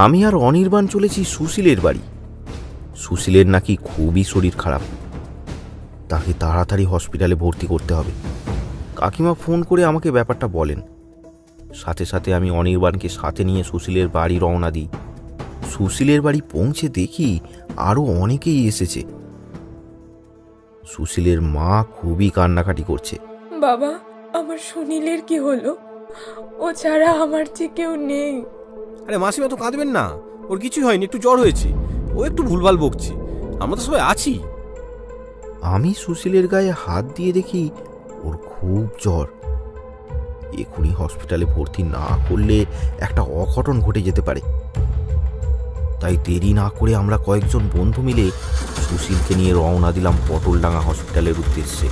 আমি আর অনির্বাণ চলেছি সুশীলের বাড়ি। সুশীলের নাকি খুবই শরীর খারাপ, তাকে তাড়াতাড়ি হসপিটালে ভর্তি করতে হবে। কাকিমা ফোন করে আমাকে ব্যাপারটা বলেন। সাথে সাথে আমি অনির্বাণকে সাথে নিয়ে সুশীলের বাড়ি রওনা দিই। সুশীলের বাড়ি পৌঁছে দেখি আরও অনেকেই এসেছে। সুশীলের মা খুবই কান্নাকাটি করছে। বাবা, আমার সুনীলের কি হলো? ও ছাড়া আমার যে কেউ নেই। আরে মাসিমা, তো কাঁদবেন না, ওর কিছুই হয়নি, একটু জ্বর হয়েছে, ও একটু ভুলভাল বকছি, আমরা তো সবাই আছি। আমি সুশীলের গায়ে হাত দিয়ে দেখি ওর খুব জ্বর। এখনই হসপিটালে ভর্তি না করলে একটা অঘটন ঘটে যেতে পারে। তাই দেরি না করে আমরা কয়েকজন বন্ধু মিলে সুশীলকে নিয়ে রওনা দিলাম পটলডাঙ্গা হসপিটালের উদ্দেশ্যে।